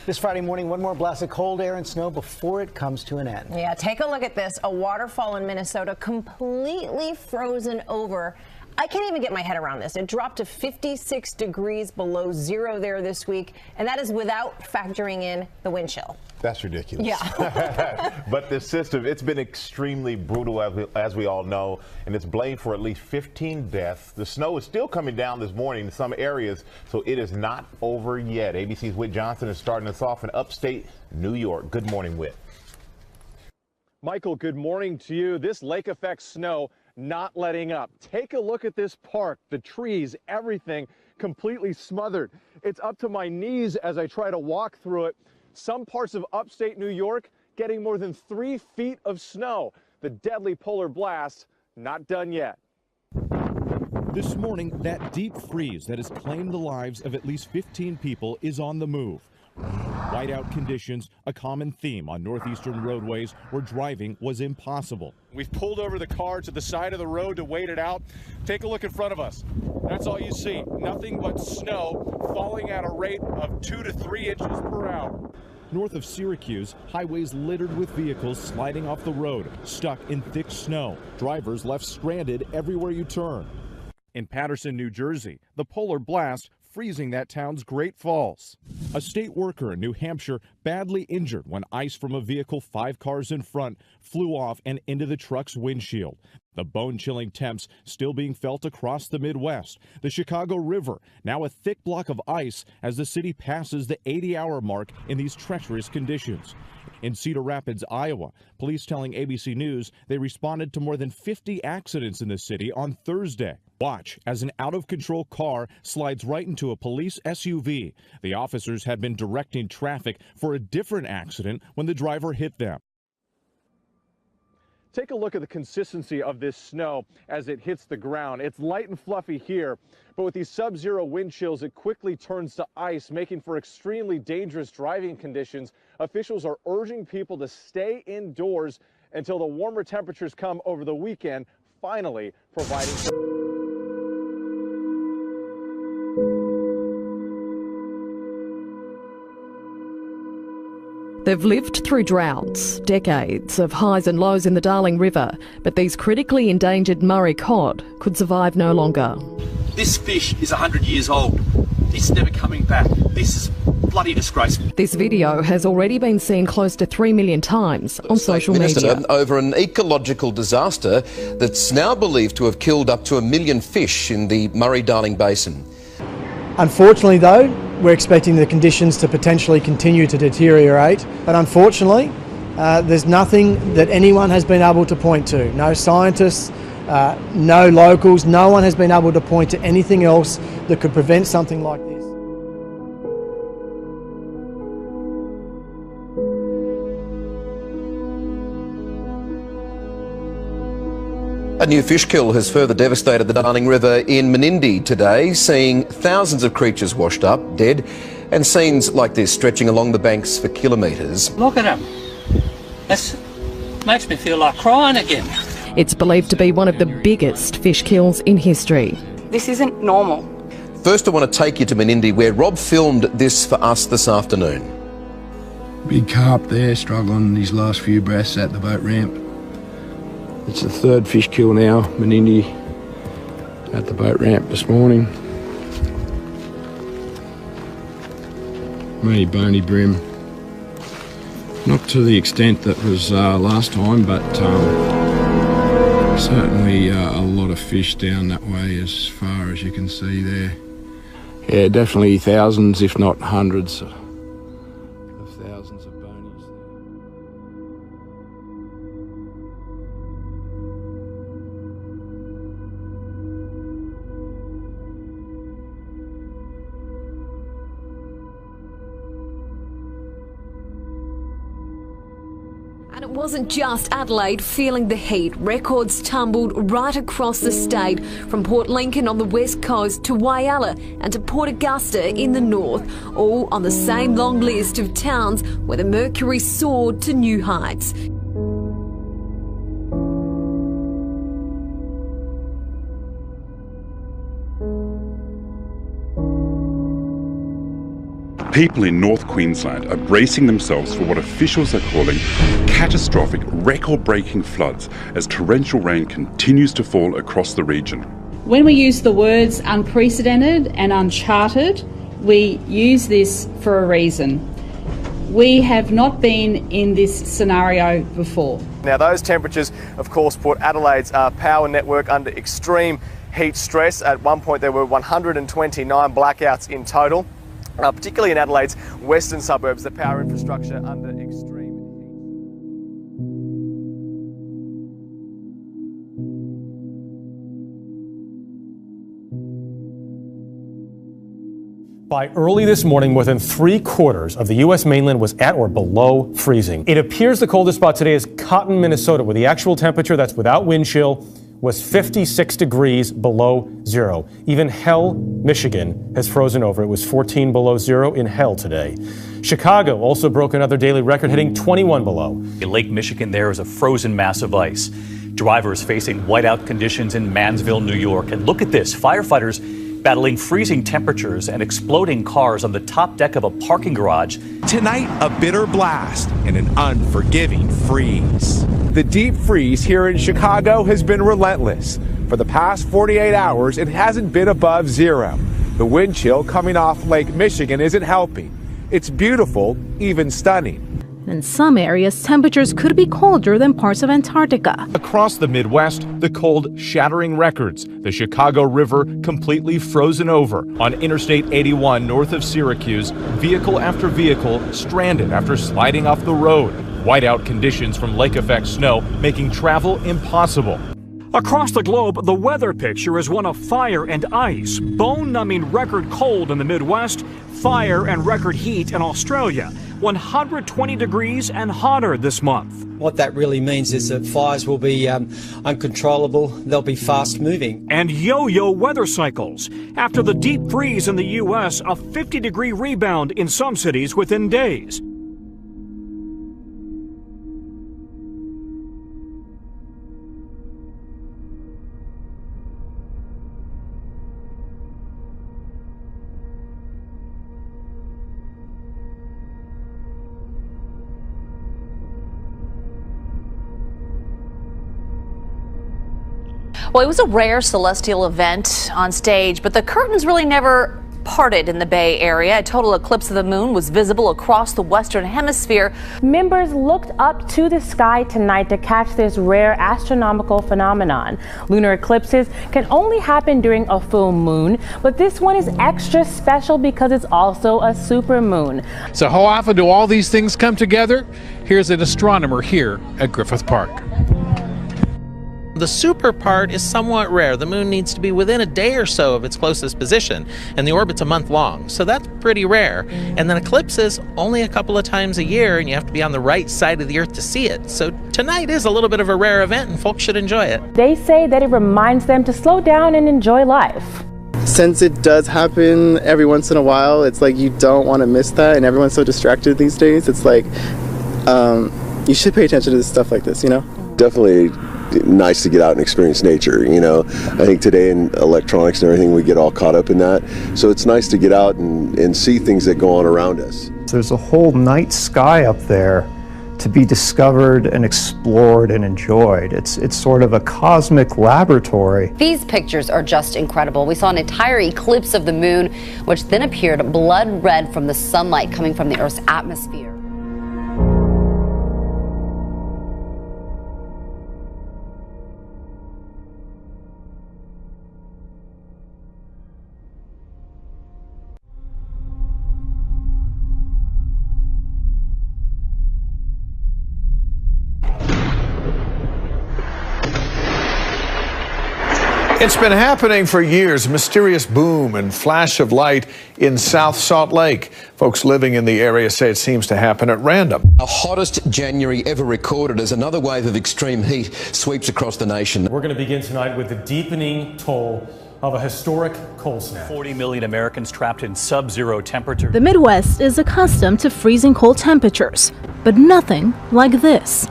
This Friday morning, one more blast of cold air and snow before it comes to an end. Yeah, take a look at this. A waterfall in Minnesota completely frozen over. I can't even get my head around this. It dropped to 56 degrees below zero there this week, and that is without factoring in the wind chill. That's ridiculous. Yeah. But this system, it's been extremely brutal, as we all know, and it's blamed for at least 15 deaths. The snow is still coming down this morning in some areas, so it is not over yet. ABC's Whit Johnson is starting us off in upstate New York. Good morning, Whit. Michael, good morning to you. This lake effect snow not letting up. Take a look at this park, the trees, everything completely smothered. It's up to my knees as I try to walk through it. Some parts of upstate New York getting more than 3 feet of snow. The deadly polar blast not done yet. This morning, that deep freeze that has claimed the lives of at least 15 people is on the move. Whiteout conditions, a common theme on northeastern roadways where driving was impossible. We've pulled over the car to the side of the road to wait it out. Take a look in front of us. That's all you see. Nothing but snow falling at a rate of 2 to 3 inches per hour. North of Syracuse, highways littered with vehicles sliding off the road, stuck in thick snow. Drivers left stranded everywhere you turn. In Paterson, New Jersey, the polar blast freezing that town's Great Falls. A state worker in New Hampshire badly injured when ice from a vehicle 5 cars in front flew off and into the truck's windshield. The bone-chilling temps still being felt across the Midwest. The Chicago River, now a thick block of ice as the city passes the 80-hour mark in these treacherous conditions. In Cedar Rapids, Iowa, police telling ABC News they responded to more than 50 accidents in the city on Thursday. Watch as an out-of-control car slides right into a police SUV. The officers had been directing traffic for a different accident when the driver hit them. Take a look at the consistency of this snow as it hits the ground. It's light and fluffy here, but with these sub-zero wind chills, it quickly turns to ice, making for extremely dangerous driving conditions. Officials are urging people to stay indoors until the warmer temperatures come over the weekend, finally providing. They've lived through droughts, decades of highs and lows in the Darling River, but these critically endangered Murray cod could survive no longer. This fish is 100 years old. It's never coming back. This is bloody disgraceful. This video has already been seen close to 3 million times on social media. Over an ecological disaster that's now believed to have killed up to 1 million fish in the Murray-Darling Basin. Unfortunately, though, we're expecting the conditions to potentially continue to deteriorate, but unfortunately, there's nothing that anyone has been able to point to. No scientists, no locals, no one has been able to point to anything else that could prevent something like this. A new fish kill has further devastated the Darling River in Menindee today, seeing thousands of creatures washed up, dead, and scenes like this stretching along the banks for kilometres. Look at them. That makes me feel like crying again. It's believed to be one of the biggest fish kills in history. This isn't normal. First, I want to take you to Menindee, where Rob filmed this for us this afternoon. Big carp there, struggling his last few breaths at the boat ramp. It's the third fish kill now, Menindee, at the boat ramp this morning. Mainly bony brim. Not to the extent that was last time, but certainly a lot of fish down that way as far as you can see there. Yeah, definitely thousands, if not hundreds of thousands of bonies. And it wasn't just Adelaide feeling the heat. Records tumbled right across the state, from Port Lincoln on the west coast to Whyalla and to Port Augusta in the north, all on the same long list of towns where the mercury soared to new heights. People in North Queensland are bracing themselves for what officials are calling catastrophic, record-breaking floods as torrential rain continues to fall across the region. When we use the words unprecedented and uncharted, we use this for a reason. We have not been in this scenario before. Now, those temperatures, of course, put Adelaide's power network under extreme heat stress. At one point, there were 129 blackouts in total, particularly in Adelaide's western suburbs, the power infrastructure under extreme heat. By early this morning, more than 3/4 of the U.S. mainland was at or below freezing. It appears the coldest spot today is Cotton, Minnesota, where the actual temperature, that's without wind chill, was 56 degrees below zero. Even Hell, Michigan has frozen over. It was 14 below zero in Hell today. Chicago also broke another daily record, hitting 21 below. In Lake Michigan, there is a frozen mass of ice. Drivers facing whiteout conditions in Mansville, New York. And look at this, firefighters battling freezing temperatures and exploding cars on the top deck of a parking garage. Tonight, a bitter blast and an unforgiving freeze. The deep freeze here in Chicago has been relentless. For the past 48 hours, it hasn't been above zero. The wind chill coming off Lake Michigan isn't helping. It's beautiful, even stunning. In some areas, temperatures could be colder than parts of Antarctica. Across the Midwest, the cold shattering records. The Chicago River completely frozen over. On Interstate 81 north of Syracuse, vehicle after vehicle stranded after sliding off the road. Whiteout conditions from lake effect snow making travel impossible. Across the globe, the weather picture is one of fire and ice, bone-numbing record cold in the Midwest, fire and record heat in Australia, 120 degrees and hotter this month. What that really means is that fires will be uncontrollable, they'll be fast-moving. And yo-yo weather cycles. After the deep freeze in the U.S., a 50-degree rebound in some cities within days. Well, it was a rare celestial event on stage, but the curtains really never parted in the Bay Area. A total eclipse of the moon was visible across the Western Hemisphere. Members looked up to the sky tonight to catch this rare astronomical phenomenon. Lunar eclipses can only happen during a full moon, but this one is extra special because it's also a supermoon. So how often do all these things come together? Here's an astronomer here at Griffith Park. The super part is somewhat rare. The moon needs to be within a day or so of its closest position, and the orbit's a month long, so that's pretty rare. And then eclipses only a couple of times a year, and you have to be on the right side of the Earth to see it. So tonight is a little bit of a rare event, and folks should enjoy it. They say that it reminds them to slow down and enjoy life. Since it does happen every once in a while, it's like you don't want to miss that, and everyone's so distracted these days. It's like you should pay attention to stuff like this, you know? Definitely nice to get out and experience nature, you know. I think today in electronics and everything, we get all caught up in that. So it's nice to get out and see things that go on around us. There's a whole night sky up there to be discovered and explored and enjoyed. It's sort of a cosmic laboratory. These pictures are just incredible. We saw an entire eclipse of the moon, which then appeared blood red from the sunlight coming from the Earth's atmosphere. It's been happening for years, a mysterious boom and flash of light in South Salt Lake. Folks living in the area say it seems to happen at random. The hottest January ever recorded as another wave of extreme heat sweeps across the nation. We're going to begin tonight with the deepening toll of a historic cold snap. 40 million Americans trapped in sub-zero temperatures. The Midwest is accustomed to freezing cold temperatures, but nothing like this.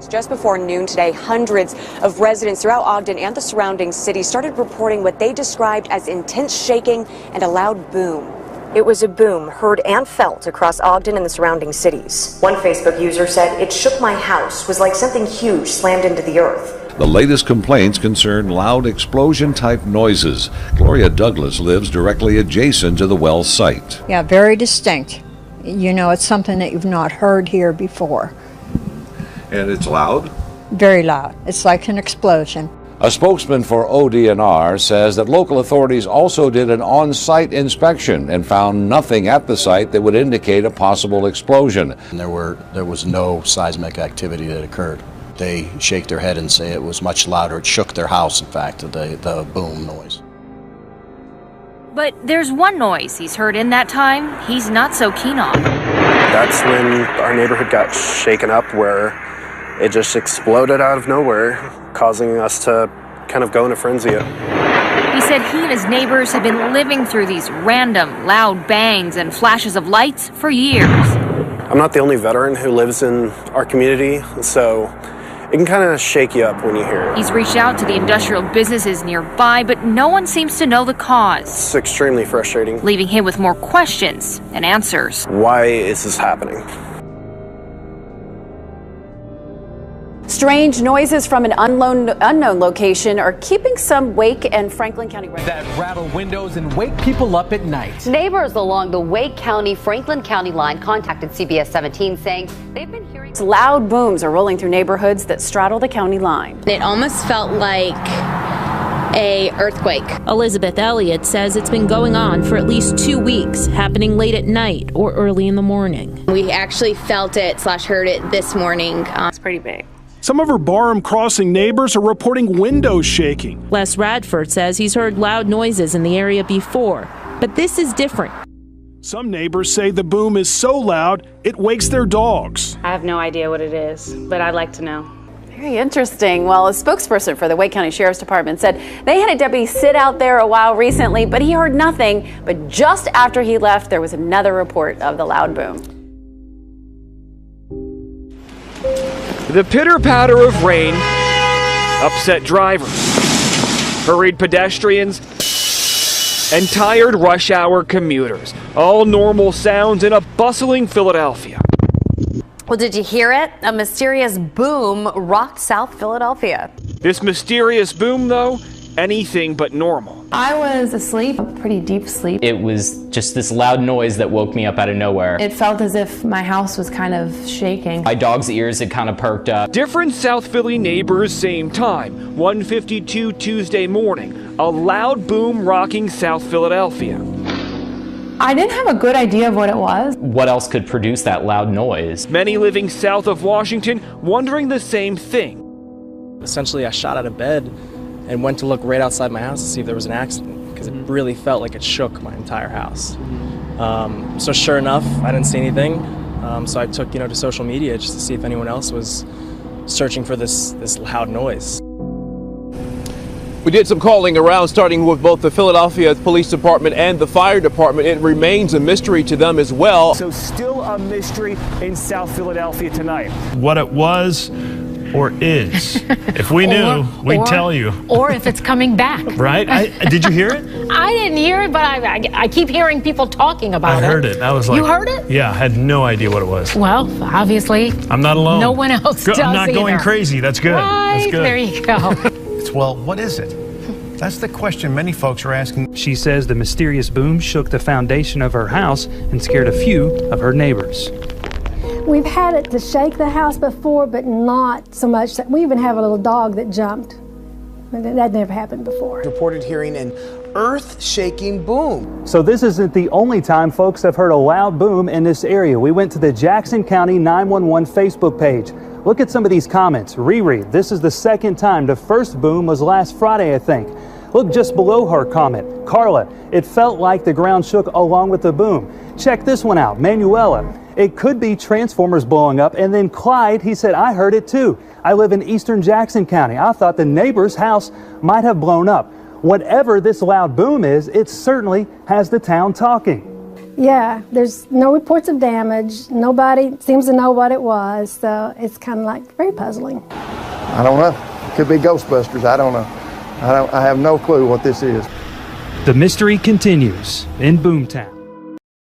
Just before noon today, hundreds of residents throughout Ogden and the surrounding cities started reporting what they described as intense shaking and a loud boom. It was a boom heard and felt across Ogden and the surrounding cities. One Facebook user said, "It shook my house, was like something huge slammed into the earth." The latest complaints concern loud explosion-type noises. Gloria Douglas lives directly adjacent to the well site. Yeah, very distinct. You know, it's something that you've not heard here before. And it's loud? Very loud. It's like an explosion. A spokesman for ODNR says that local authorities also did an on-site inspection and found nothing at the site that would indicate a possible explosion. And there was no seismic activity that occurred. They shake their head and say it was much louder. It shook their house, in fact, the boom noise. But there's one noise he's heard in that time he's not so keen on. That's when our neighborhood got shaken up, where it just exploded out of nowhere, causing us to kind of go in a frenzy. He said he and his neighbors have been living through these random, loud bangs and flashes of lights for years. I'm not the only veteran who lives in our community, so it can kind of shake you up when you hear it. He's reached out to the industrial businesses nearby, but no one seems to know the cause. It's extremely frustrating. Leaving him with more questions than answers. Why is this happening? Strange noises from an unknown location are keeping some Wake and Franklin County residents that rattle windows and wake people up at night. Neighbors along the Wake County, Franklin County line contacted CBS 17 saying they've been hearing loud booms are rolling through neighborhoods that straddle the county line. It almost felt like a earthquake. Elizabeth Elliott says it's been going on for at least 2 weeks, happening late at night or early in the morning. We actually felt it / heard it this morning. It's pretty big. Some of her Barham Crossing neighbors are reporting windows shaking. Les Radford says he's heard loud noises in the area before, but this is different. Some neighbors say the boom is so loud, it wakes their dogs. I have no idea what it is, but I'd like to know. Very interesting. Well, a spokesperson for the Wake County Sheriff's Department said they had a deputy sit out there a while recently, but he heard nothing. But just after he left, there was another report of the loud boom. The pitter-patter of rain upset drivers, hurried pedestrians, and tired rush hour commuters. All normal sounds in a bustling Philadelphia. Well, did you hear it? A mysterious boom rocked South Philadelphia. This mysterious boom, though, anything but normal. I was asleep, a pretty deep sleep. It was just this loud noise that woke me up out of nowhere. It felt as if my house was kind of shaking. My dog's ears had kind of perked up. Different South Philly neighbors, same time. 1:52 Tuesday morning. A loud boom rocking South Philadelphia. I didn't have a good idea of what it was. What else could produce that loud noise? Many living south of Washington wondering the same thing. Essentially, I shot out of bed and went to look right outside my house to see if there was an accident, because it really felt like it shook my entire house. So sure enough, I didn't see anything. So I took to social media just to see if anyone else was searching for this loud noise. We did some calling around, starting with both the Philadelphia Police Department and the Fire Department. It remains a mystery to them as well. So still a mystery in South Philadelphia tonight. What it was or is. If we knew, we'd tell you. Or if it's coming back. Right? Did you hear it? I didn't hear it, but I keep hearing people talking about it. I heard it. I was like, you heard it? Yeah, I had no idea what it was. Well, obviously, I'm not alone. No one else does I'm not going either. crazy. That's good. Right, That's good. there you go. Well, what is it? That's the question many folks are asking. She says the mysterious boom shook the foundation of her house and scared a few of her neighbors. We've had it to shake the house before, but not so much. We even have a little dog that jumped. That never happened before. Reported hearing an earth-shaking boom. So this isn't the only time folks have heard a loud boom in this area. We went to the Jackson County 911 Facebook page. Look at some of these comments. Riri, this is the second time. The first boom was last Friday, I think. Look just below her comment. Carla, it felt like the ground shook along with the boom. Check this one out. Manuela, it could be transformers blowing up. And then Clyde, he said, I heard it too. I live in eastern Jackson County. I thought the neighbor's house might have blown up. Whatever this loud boom is, it certainly has the town talking. Yeah, there's no reports of damage. Nobody seems to know what it was. So it's kind of like very puzzling. I don't know. It could be Ghostbusters. I don't know. I have no clue what this is. The mystery continues in Boomtown.